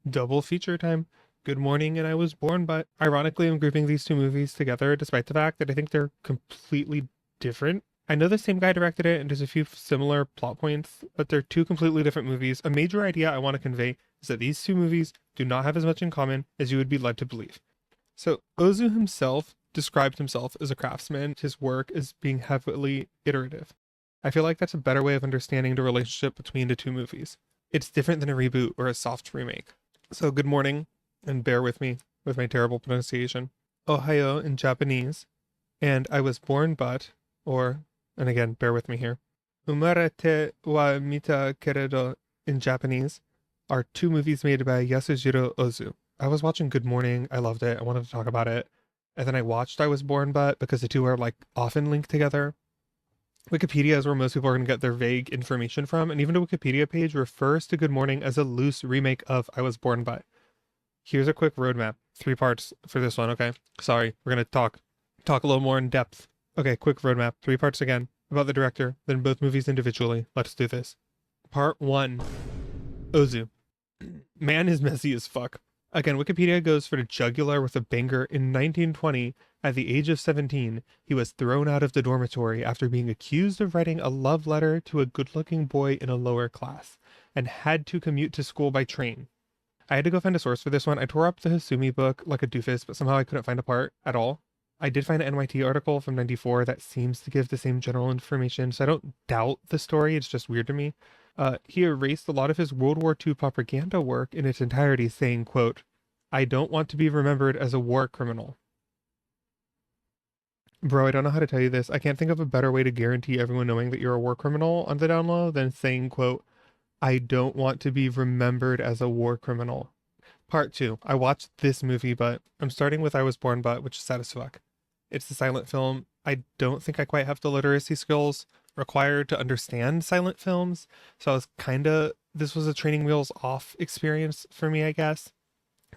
Double feature time. Good Morning and I Was Born, but ironically, I'm grouping these two movies together despite the fact that I think they're completely different. I know the same guy directed it and there's a few similar plot points, but they're two completely different movies. A major idea I want to convey is that these two movies do not have as much in common as you would be led to believe. So, Ozu himself described himself as a craftsman, his work as being heavily iterative. I feel like that's a better way of understanding the relationship between the two movies. It's different than a reboot or a soft remake. So, good morning, and bear with me with my terrible pronunciation. Ohayo in Japanese, and I was born but, or, and again, bear with me here, Umarete wa mita keredo in Japanese, are two movies made by Yasujiro Ozu. I was watching Good Morning, I loved it, I wanted to talk about it, and then I watched I Was Born But because the two are like often linked together. Wikipedia is where most people are going to get their vague information from, and even the Wikipedia page refers to Good Morning as a loose remake of I Was Born But. Here's a quick roadmap. 3 parts for this one, okay? Sorry, we're going to talk a little more in depth. Okay, quick roadmap. 3 parts again, about the director, then both movies individually. Let's do this. Part 1. Ozu. Man is messy as fuck. Again, Wikipedia goes for the jugular with a banger. In 1920, at the age of 17, he was thrown out of the dormitory after being accused of writing a love letter to a good-looking boy in a lower class, and had to commute to school by train. I had to go find a source for this one. I tore up the Hasumi book like a doofus, but somehow I couldn't find a part at all. I did find an NYT article from 94 that seems to give the same general information, so I don't doubt the story, it's just weird to me. He erased a lot of his World War II propaganda work in its entirety, saying, quote, "I don't want to be remembered as a war criminal." Bro, I don't know how to tell you this. I can't think of a better way to guarantee everyone knowing that you're a war criminal on the down low than saying, quote, "I don't want to be remembered as a war criminal." Part 2. I watched this movie, but I'm starting with I Was Born But, which is sad as fuck. It's the silent film. I don't think I quite have the literacy skills required to understand silent films, so I was this was a training wheels off experience for me, I guess.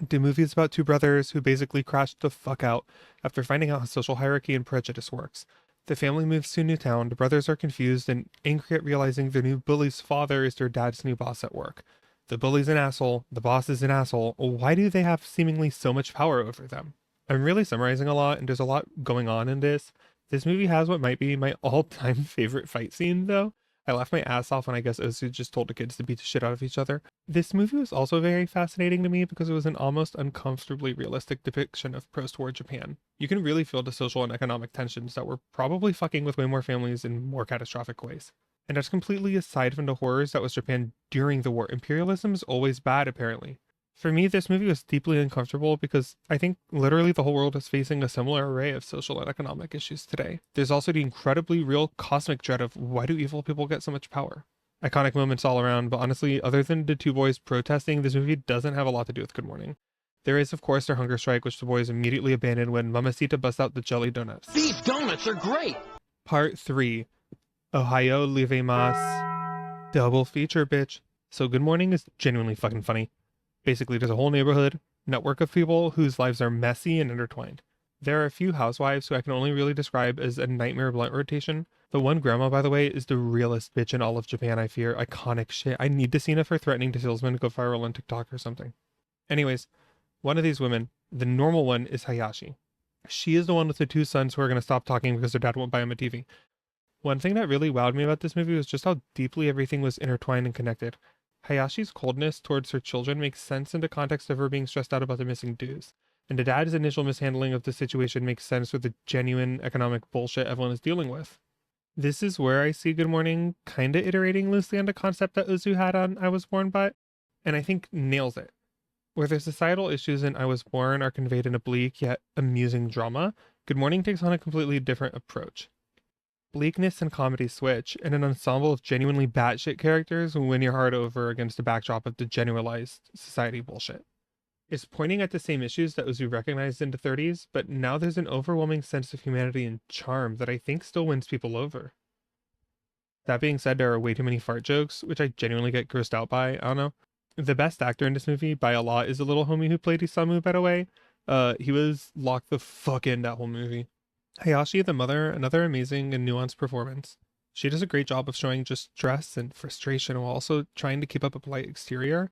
The movie is about two brothers who basically crashed the fuck out after finding out how social hierarchy and prejudice works. The family moves to a new town, the brothers are confused and angry at realizing their new bully's father is their dad's new boss at work. The bully's an asshole, the boss is an asshole, why do they have seemingly so much power over them? I'm really summarizing a lot, and there's a lot going on in this. This movie has what might be my all-time favorite fight scene, though. I laughed my ass off when I guess Ozu just told the kids to beat the shit out of each other. This movie was also very fascinating to me because it was an almost uncomfortably realistic depiction of post-war Japan. You can really feel the social and economic tensions that were probably fucking with way more families in more catastrophic ways. And that's completely aside from the horrors that was Japan during the war. Imperialism is always bad, apparently. For me, this movie was deeply uncomfortable because I think literally the whole world is facing a similar array of social and economic issues today. There's also the incredibly real cosmic dread of why do evil people get so much power? Iconic moments all around, but honestly, other than the two boys protesting, this movie doesn't have a lot to do with Good Morning. There is, of course, their hunger strike, which the boys immediately abandon when Mamacita busts out the jelly donuts. These donuts are great! Part 3. Ohio Mas. Double feature, bitch. So Good Morning is genuinely fucking funny. Basically, there's a whole neighborhood, network of people whose lives are messy and intertwined. There are a few housewives who I can only really describe as a nightmare blunt rotation. The one grandma, by the way, is the realest bitch in all of Japan, I fear. Iconic shit. I need the scene of her threatening the salesman to go viral on TikTok or something. Anyways, one of these women, the normal one, is Hayashi. She is the one with the two sons who are going to stop talking because their dad won't buy them a TV. One thing that really wowed me about this movie was just how deeply everything was intertwined and connected. Hayashi's coldness towards her children makes sense in the context of her being stressed out about the missing dues, and the dad's initial mishandling of the situation makes sense with the genuine economic bullshit everyone is dealing with. This is where I see Good Morning kinda iterating loosely on the concept that Ozu had on I Was Born But, and I think nails it. Where the societal issues in I Was Born are conveyed in a bleak yet amusing drama, Good Morning takes on a completely different approach. Bleakness and comedy switch, and an ensemble of genuinely batshit characters win your heart over against the backdrop of the generalized society bullshit. It's pointing at the same issues that Ozu recognized in the 30s, but now there's an overwhelming sense of humanity and charm that I think still wins people over. That being said, there are way too many fart jokes, which I genuinely get grossed out by. I don't know. The best actor in this movie, by a lot, is the little homie who played Isamu, by the way. He was locked the fuck in that whole movie. Hayashi, the mother, another amazing and nuanced performance. She does a great job of showing just stress and frustration while also trying to keep up a polite exterior.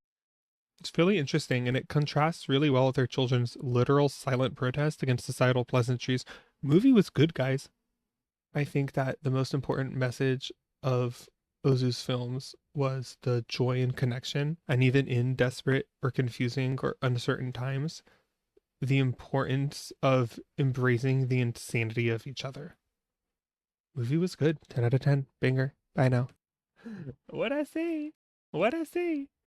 It's really interesting, and it contrasts really well with their children's literal silent protest against societal pleasantries. Movie was good, guys. I think that the most important message of Ozu's films was the joy and connection, and even in desperate or confusing or uncertain times, the importance of embracing the insanity of each other. Movie was good. 10 out of 10. Banger. Bye now. What I say? What I say?